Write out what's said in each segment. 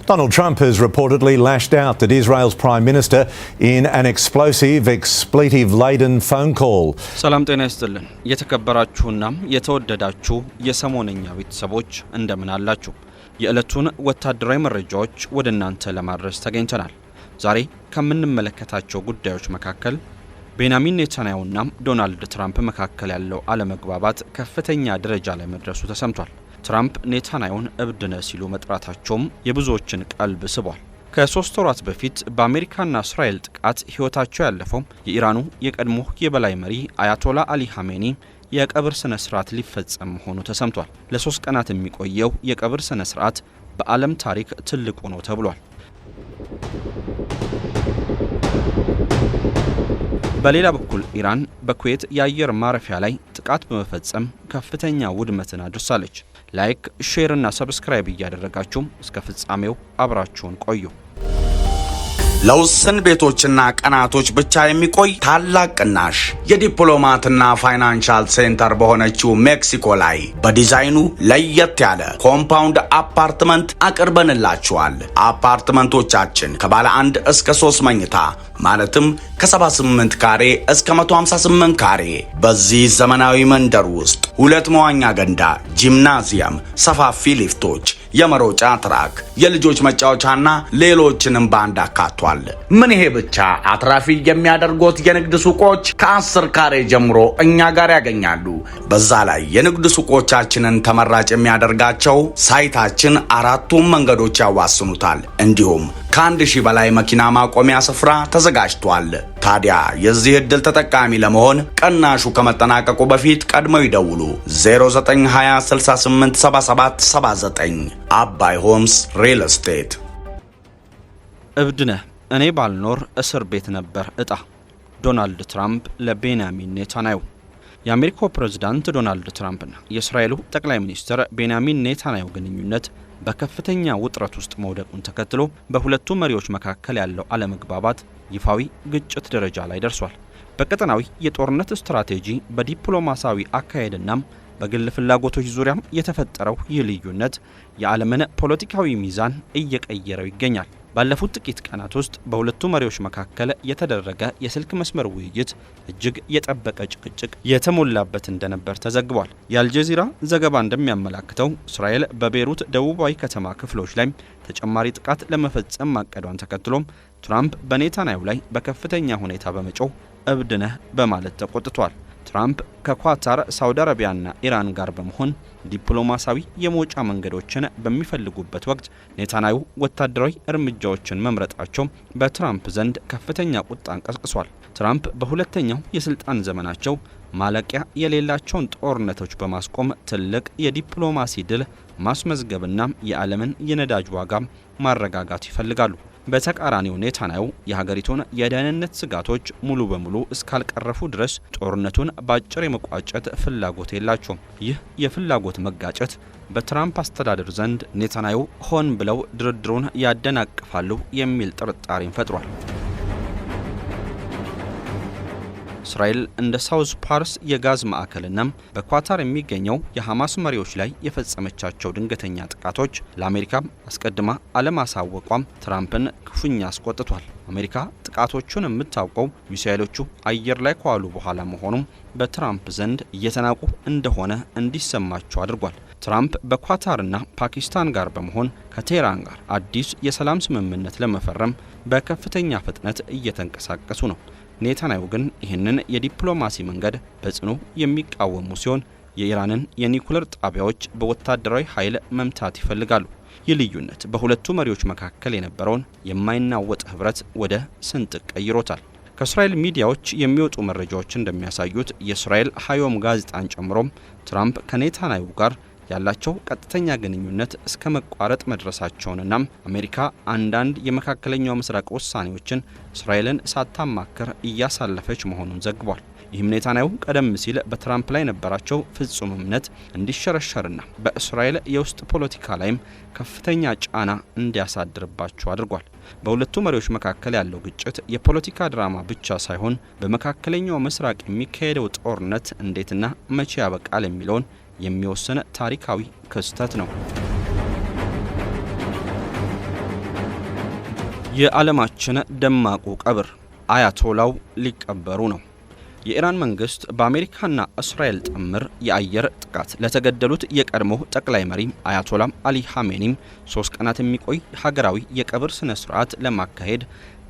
Donald Trump has reportedly lashed out at Israel's Prime Minister in an explosive, expletive-laden phone call. ሰላም ጤና ይስጥልን የተከበራችሁና የተወደዳችሁ የሰሞነኛ ቤተሰቦች እንደምን አላችሁ? የዕለቱን ወታደራዊ መረጃዎች ወደናንተ ለማድረስ ተገኝተናል። ዛሬ ከምንመለከታቸው ጉዳዮች መካከል ቤንያሚን ኔታንያሁና ዶናልድ ትራምፕ መካከል ያለው አለመግባባት ከፍተኛ ደረጃ ላይ መድረሱ ተሰምቷል። ትራምፕ ኔታንያሁን እብድነ ሲሉ መጥራታቸውም የብዙዎችን ቀልብ ስቧል። ከ3 ወራት በፊት በአሜሪካና እስራኤል ጥቃት ህይወታቸው ያለፈው የኢራኑ የቀድሞ የበላይ መሪ አያቶላ አሊ ኻሜኒ የቀብር ስነ ስርዓት ሊፈጸም መሆኑ ተሰምቷል። ለ3 ቀናት የሚቆየው የቀብር ስነ ስርዓት በዓለም ታሪክ ትልቁ ነው ተብሏል። በሌላ በኩል ኢራን በኩዌት የአየር ማረፊያ ላይ ጥቃት በመፈጸም ከፍተኛ ውድመትን አድርሳለች። ላይክ፣ ሼር እና ሰብስክራይብ እያደረጋችሁ እስከ ፍጻሜው አብራችሁን ቆዩ። ለውስን ቤቶችና ቀናቶች ብቻ የሚቆይ ታላቅ ቅናሽ የዲፕሎማትና ፋይናንሻል ሴንተር በሆነችው ሜክሲኮ ላይ በዲዛይኑ ለየት ያለ ኮምፓውንድ አፓርትመንት አቅርበንላችኋል። አፓርትመንቶቻችን ከባለ 1 እስከ 3 መኝታ ማለትም ከ78 ካሬ እስከ 158 ካሬ በዚህ ዘመናዊ መንደር ውስጥ 2 መዋኛ ገንዳ፣ ጂምናዚየም፣ ሰፋፊ ሊፍቶች፣ የመሮጫ ትራክ፣ የልጆች መጫወቻና ሌሎችንም ባንድ አካቷል። ምን ይሄ ብቻ! አትራፊ የሚያደርጉት የንግድ ሱቆች ከ10 ካሬ ጀምሮ እኛ ጋር ያገኛሉ። በዛ ላይ የንግድ ሱቆቻችንን ተመራጭ የሚያደርጋቸው ሳይታችን 4ቱም መንገዶች ያዋስኑታል። እንዲሁም ከ1000 በላይ መኪና ማቆሚያ ስፍራ ተዘጋጅቷል። ታዲያ የዚህ ዕድል ተጠቃሚ ለመሆን ቅናሹ ከመጠናቀቁ በፊት ቀድመው ይደውሉ 0920687779 አባይ ሆምስ ሪል ስቴት። እብድነ እኔ ባልኖር እስር ቤት ነበር እጣ። ዶናልድ ትራምፕ ለቤንያሚን ኔታንያሁ። የአሜሪካው ፕሬዝዳንት ዶናልድ ትራምፕና የእስራኤሉ ጠቅላይ ሚኒስትር ቤንያሚን ኔታንያሁ ግንኙነት በከፍተኛ ውጥረት ውስጥ መውደቁን ተከትሎ በሁለቱ መሪዎች መካከል ያለው አለመግባባት ይፋዊ ግጭት ደረጃ ላይ ደርሷል። በቀጠናዊ የጦርነት ስትራቴጂ፣ በዲፕሎማሲያዊ አካሄድና በግል ፍላጎቶች ዙሪያም የተፈጠረው ይህ ልዩነት የዓለምን ፖለቲካዊ ሚዛን እየቀየረው ይገኛል። ባለፉት ጥቂት ቀናት ውስጥ በሁለቱ መሪዎች መካከል የተደረገ የስልክ መስመር ውይይት እጅግ የጠበቀ ጭቅጭቅ የተሞላበት እንደነበር ተዘግቧል። የአልጀዚራ ዘገባ እንደሚያመላክተው እስራኤል በቤይሩት ደቡባዊ ከተማ ክፍሎች ላይ ተጨማሪ ጥቃት ለመፈጸም ማቀዷን ተከትሎም ትራምፕ በኔታንያሁ ላይ በከፍተኛ ሁኔታ በመጮህ እብድነህ በማለት ተቆጥቷል። ትራምፕ ከኳታር፣ ሳውዲ አረቢያና ኢራን ጋር በመሆን ዲፕሎማሲያዊ የመውጫ መንገዶችን በሚፈልጉበት ወቅት ኔታንያሁ ወታደራዊ እርምጃዎችን መምረጣቸው በትራምፕ ዘንድ ከፍተኛ ቁጣን ቀስቅሷል። ትራምፕ በሁለተኛው የስልጣን ዘመናቸው ማለቂያ የሌላቸውን ጦርነቶች በማስቆም ትልቅ የዲፕሎማሲ ድል ማስመዝገብና የዓለምን የነዳጅ ዋጋ ማረጋጋት ይፈልጋሉ። በተቃራኒው ኔታንያሁ የሀገሪቱን የደህንነት ስጋቶች ሙሉ በሙሉ እስካልቀረፉ ድረስ ጦርነቱን በአጭር የመቋጨት ፍላጎት የላቸውም። ይህ የፍላጎት መጋጨት በትራምፕ አስተዳደር ዘንድ ኔታንያሁ ሆን ብለው ድርድሩን ያደናቅፋሉ የሚል ጥርጣሬን ፈጥሯል። እስራኤል እንደ ሳውዝ ፓርስ የጋዝ ማዕከልና በኳታር የሚገኘው የሐማስ መሪዎች ላይ የፈጸመቻቸው ድንገተኛ ጥቃቶች ለአሜሪካ አስቀድማ አለማሳወቋም ትራምፕን ክፉኛ አስቆጥቷል። አሜሪካ ጥቃቶቹን የምታውቀው ሚሳኤሎቹ አየር ላይ ከዋሉ በኋላ መሆኑም በትራምፕ ዘንድ እየተናቁ እንደሆነ እንዲሰማቸው አድርጓል። ትራምፕ በኳታርና ፓኪስታን ጋር በመሆን ከቴህራን ጋር አዲስ የሰላም ስምምነት ለመፈረም በከፍተኛ ፍጥነት እየተንቀሳቀሱ ነው። ኔታንያሁ ግን ይህንን የዲፕሎማሲ መንገድ በጽኑ የሚቃወሙ ሲሆን የኢራንን የኒኩሌር ጣቢያዎች በወታደራዊ ኃይል መምታት ይፈልጋሉ። ይህ ልዩነት በሁለቱ መሪዎች መካከል የነበረውን የማይናወጥ ህብረት ወደ ስንጥቅ ቀይሮታል። ከእስራኤል ሚዲያዎች የሚወጡ መረጃዎች እንደሚያሳዩት የእስራኤል ሃዮም ጋዜጣን ጨምሮም ትራምፕ ከኔታንያሁ ጋር ያላቸው ቀጥተኛ ግንኙነት እስከ መቋረጥ መድረሳቸውንና አሜሪካ አንዳንድ የመካከለኛው ምስራቅ ውሳኔዎችን እስራኤልን ሳታማክር እያሳለፈች መሆኑን ዘግቧል። ይህም ኔታንያሁ ቀደም ሲል በትራምፕ ላይ የነበራቸው ፍጹም እምነት እንዲሸረሸርና በእስራኤል የውስጥ ፖለቲካ ላይም ከፍተኛ ጫና እንዲያሳድርባቸው አድርጓል። በሁለቱ መሪዎች መካከል ያለው ግጭት የፖለቲካ ድራማ ብቻ ሳይሆን በመካከለኛው ምስራቅ የሚካሄደው ጦርነት እንዴትና መቼ ያበቃል የሚለውን የሚወስን ታሪካዊ ክስተት ነው። የዓለማችን ደማቁ ቀብር አያቶላው ሊቀበሩ ነው። የኢራን መንግስት በአሜሪካና እስራኤል ጥምር የአየር ጥቃት ለተገደሉት የቀድሞ ጠቅላይ መሪ አያቶላ አሊ ኻሜኒም 3 ቀናት የሚቆይ ሀገራዊ የቀብር ስነ ስርዓት ለማካሄድ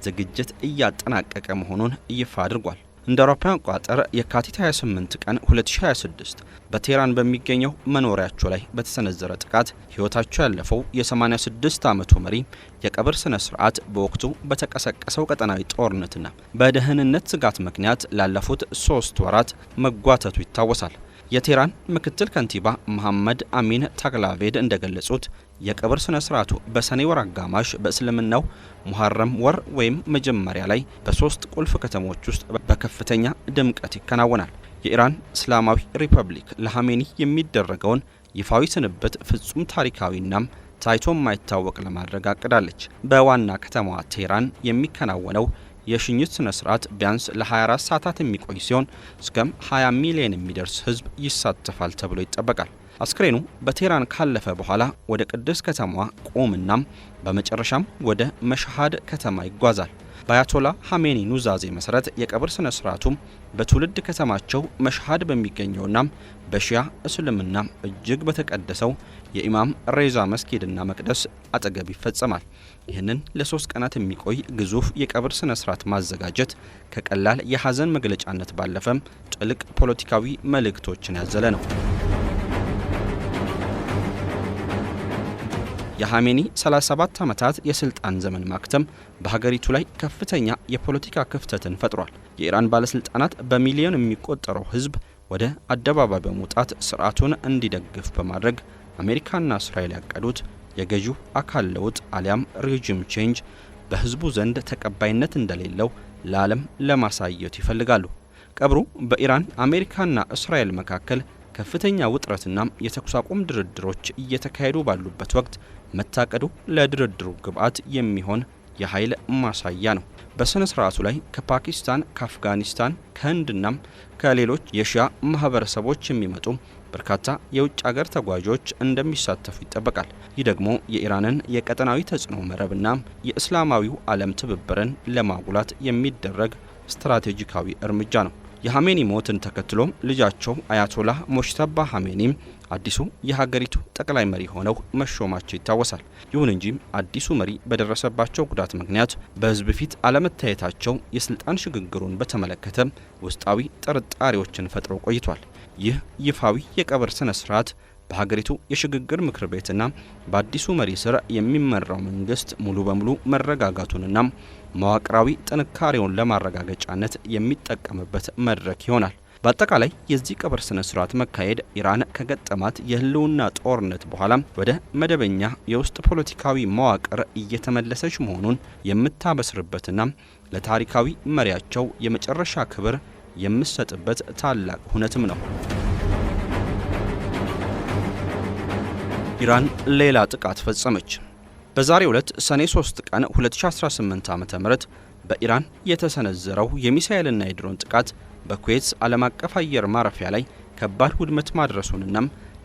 ዝግጅት እያጠናቀቀ መሆኑን ይፋ አድርጓል። እንደ አውሮፓውያን አቆጣጠር የካቲት 28 ቀን 2026 በቴህራን በሚገኘው መኖሪያቸው ላይ በተሰነዘረ ጥቃት ህይወታቸው ያለፈው የ86 ዓመቱ መሪ የቀብር ስነ ስርዓት በወቅቱ በተቀሰቀሰው ቀጠናዊ ጦርነትና በደህንነት ስጋት ምክንያት ላለፉት 3 ወራት መጓተቱ ይታወሳል። የቴህራን ምክትል ከንቲባ መሐመድ አሚን ታግላቬድ እንደገለጹት የቀብር ስነ ስርዓቱ በሰኔ ወር አጋማሽ በእስልምናው ሙሐረም ወር ወይም መጀመሪያ ላይ በ3 ቁልፍ ከተሞች ውስጥ በከፍተኛ ድምቀት ይከናወናል። የኢራን እስላማዊ ሪፐብሊክ ለኻሜኒ የሚደረገውን ይፋዊ ስንብት ፍጹም ታሪካዊና ታይቶ የማይታወቅ ለማድረግ አቅዳለች። በዋና ከተማዋ ቴህራን የሚከናወነው የሽኝት ስነ ስርዓት ቢያንስ ለ24 ሰዓታት የሚቆይ ሲሆን እስከ 20 ሚሊዮን የሚደርስ ህዝብ ይሳተፋል ተብሎ ይጠበቃል። አስክሬኑ በቴህራን ካለፈ በኋላ ወደ ቅድስት ከተማዋ ቁምና በመጨረሻም ወደ መሽሃድ ከተማ ይጓዛል። በአያቶላ ኻሜኒ ኑዛዜ መሰረት የቀብር ስነ ስርዓቱም በትውልድ ከተማቸው መሽሃድ በሚገኘውና በሺያ እስልምና እጅግ በተቀደሰው የኢማም ሬዛ መስጊድና መቅደስ አጠገብ ይፈጸማል። ይህንን ለ3 ቀናት የሚቆይ ግዙፍ የቀብር ስነ ስርዓት ማዘጋጀት ከቀላል የሐዘን መግለጫነት ባለፈም ጥልቅ ፖለቲካዊ መልእክቶችን ያዘለ ነው። የኻሜኒ 37 ዓመታት የስልጣን ዘመን ማክተም በሀገሪቱ ላይ ከፍተኛ የፖለቲካ ክፍተትን ፈጥሯል። የኢራን ባለስልጣናት በሚሊዮን የሚቆጠረው ህዝብ ወደ አደባባይ በመውጣት ስርዓቱን እንዲደግፍ በማድረግ አሜሪካና እስራኤል ያቀዱት የገዢው አካል ለውጥ አሊያም ሬጂም ቼንጅ በህዝቡ ዘንድ ተቀባይነት እንደሌለው ለዓለም ለማሳየት ይፈልጋሉ። ቀብሩ በኢራን አሜሪካና እስራኤል መካከል ከፍተኛ ውጥረትና የተኩስ አቁም ድርድሮች እየተካሄዱ ባሉበት ወቅት መታቀዱ ለድርድሩ ግብዓት የሚሆን የኃይል ማሳያ ነው። በስነ ስርዓቱ ላይ ከፓኪስታን፣ ከአፍጋኒስታን፣ ከህንድና ከሌሎች የሺያ ማህበረሰቦች የሚመጡ በርካታ የውጭ ሀገር ተጓዦች እንደሚሳተፉ ይጠበቃል። ይህ ደግሞ የኢራንን የቀጠናዊ ተጽዕኖ መረብና የእስላማዊው ዓለም ትብብርን ለማጉላት የሚደረግ ስትራቴጂካዊ እርምጃ ነው። የኻሜኒ ሞትን ተከትሎም ልጃቸው አያቶላ ሞሽተባ ኻሜኒም አዲሱ የሀገሪቱ ጠቅላይ መሪ ሆነው መሾማቸው ይታወሳል። ይሁን እንጂ አዲሱ መሪ በደረሰባቸው ጉዳት ምክንያት በህዝብ ፊት አለመታየታቸው የስልጣን ሽግግሩን በተመለከተ ውስጣዊ ጥርጣሬዎችን ፈጥሮ ቆይቷል። ይህ ይፋዊ የቀብር ስነ ስርዓት በሀገሪቱ የሽግግር ምክር ቤትና በአዲሱ መሪ ስር የሚመራው መንግስት ሙሉ በሙሉ መረጋጋቱንና መዋቅራዊ ጥንካሬውን ለማረጋገጫነት የሚጠቀምበት መድረክ ይሆናል። በአጠቃላይ የዚህ ቀብር ስነ ስርዓት መካሄድ ኢራን ከገጠማት የህልውና ጦርነት በኋላ ወደ መደበኛ የውስጥ ፖለቲካዊ መዋቅር እየተመለሰች መሆኑን የምታበስርበትና ለታሪካዊ መሪያቸው የመጨረሻ ክብር የምትሰጥበት ታላቅ ሁነትም ነው። ኢራን ሌላ ጥቃት ፈጸመች። በዛሬው ዕለት ሰኔ 3 ቀን 2018 ዓ.ም በኢራን የተሰነዘረው የሚሳኤልና የድሮን ጥቃት በኩዌት ዓለም አቀፍ አየር ማረፊያ ላይ ከባድ ውድመት ማድረሱንና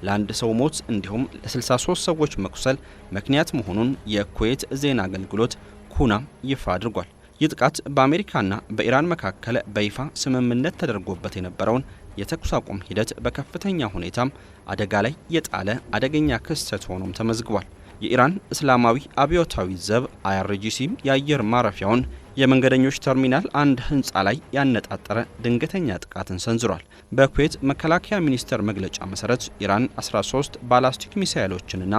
ለአንድ ሰው ሞት እንዲሁም ለ63 ሰዎች መቁሰል ምክንያት መሆኑን የኩዌት ዜና አገልግሎት ኩና ይፋ አድርጓል። ይህ ጥቃት በአሜሪካና በኢራን መካከል በይፋ ስምምነት ተደርጎበት የነበረውን የተኩስ አቁም ሂደት በከፍተኛ ሁኔታ አደጋ ላይ የጣለ አደገኛ ክስተት ሆኖም ተመዝግቧል። የኢራን እስላማዊ አብዮታዊ ዘብ IRGC የአየር ማረፊያውን የመንገደኞች ተርሚናል አንድ ህንፃ ላይ ያነጣጠረ ድንገተኛ ጥቃትን ሰንዝሯል። በኩዌት መከላከያ ሚኒስቴር መግለጫ መሰረት ኢራን 13 ባላስቲክ ሚሳኤሎችንና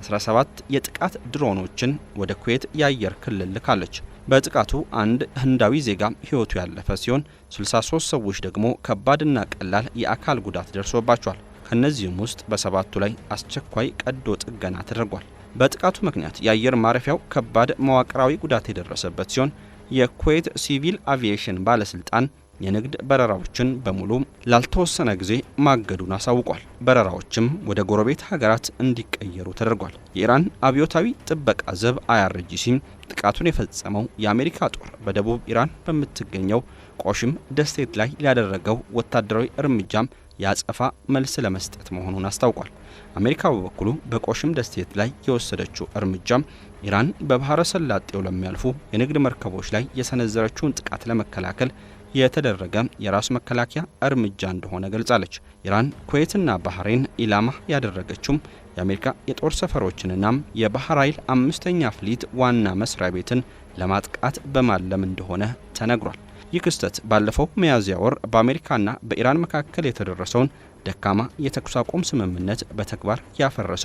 17 የጥቃት ድሮኖችን ወደ ኩዌት የአየር ክልል ልካለች። በጥቃቱ አንድ ህንዳዊ ዜጋ ህይወቱ ያለፈ ሲሆን 63 ሰዎች ደግሞ ከባድና ቀላል የአካል ጉዳት ደርሶባቸዋል። ከነዚህም ውስጥ በሰባቱ ላይ አስቸኳይ ቀዶ ጥገና ተደርጓል። በጥቃቱ ምክንያት የአየር ማረፊያው ከባድ መዋቅራዊ ጉዳት የደረሰበት ሲሆን የኩዌት ሲቪል አቪዬሽን ባለስልጣን የንግድ በረራዎችን በሙሉ ላልተወሰነ ጊዜ ማገዱን አሳውቋል። በረራዎችም ወደ ጎረቤት ሀገራት እንዲቀየሩ ተደርጓል። የኢራን አብዮታዊ ጥበቃ ዘብ IRGC ጥቃቱን የፈጸመው የአሜሪካ ጦር በደቡብ ኢራን በምትገኘው ቆሽም ደሴት ላይ ያደረገው ወታደራዊ እርምጃም ያጸፋ መልስ ለመስጠት መሆኑን አስታውቋል። አሜሪካ በበኩሉ በቆሽም ደሴት ላይ የወሰደችው እርምጃም ኢራን በባህረ ሰላጤው ለሚያልፉ የንግድ መርከቦች ላይ የሰነዘረችውን ጥቃት ለመከላከል የተደረገ የራስ መከላከያ እርምጃ እንደሆነ ገልጻለች። ኢራን ኩዌትና ባህሬን ኢላማ ያደረገችው የአሜሪካ የጦር ሰፈሮችንና የባህር ኃይል 5ኛ ፍሊት ዋና መስሪያ ቤትን ለማጥቃት በማለም እንደሆነ ተነግሯል። ይህ ክስተት ባለፈው ሚያዝያ ወር በአሜሪካና በኢራን መካከል የተደረሰውን ደካማ የተኩስ አቁም ስምምነት በተግባር ያፈረሰ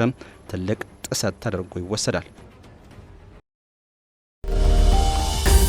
ትልቅ ጥሰት ተደርጎ ይወሰዳል።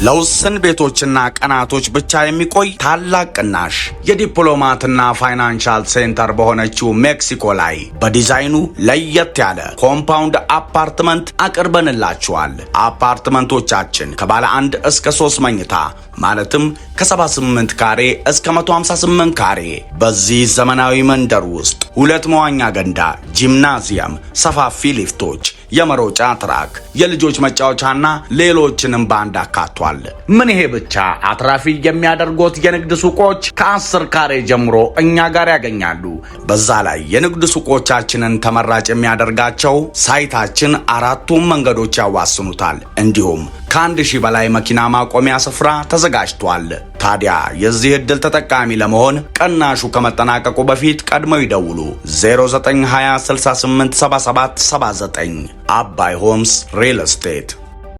ለውስን ቤቶችና ቀናቶች ብቻ የሚቆይ ታላቅ ቅናሽ የዲፕሎማትና ፋይናንሻል ሴንተር በሆነችው ሜክሲኮ ላይ በዲዛይኑ ለየት ያለ ኮምፓውንድ አፓርትመንት አቅርበንላችኋል። አፓርትመንቶቻችን ከባለ 1 እስከ 3 መኝታ ማለትም ከ78 ካሬ እስከ 158 ካሬ በዚህ ዘመናዊ መንደር ውስጥ 2 መዋኛ ገንዳ፣ ጂምናዚየም፣ ሰፋፊ ሊፍቶች፣ የመሮጫ ትራክ፣ የልጆች መጫወቻና ሌሎችንም ባንድ አካቷል። ምን ይሄ ብቻ! አትራፊ የሚያደርጉት የንግድ ሱቆች ከ10 ካሬ ጀምሮ እኛ ጋር ያገኛሉ። በዛ ላይ የንግድ ሱቆቻችንን ተመራጭ የሚያደርጋቸው ሳይታችን 4ቱም መንገዶች ያዋስኑታል። እንዲሁም ከ1000 በላይ መኪና ማቆሚያ ስፍራ ተዘጋጅቷል። ታዲያ የዚህ ዕድል ተጠቃሚ ለመሆን ቅናሹ ከመጠናቀቁ በፊት ቀድመው ይደውሉ 0920 68 77 79 አባይ ሆምስ ሪል ስቴት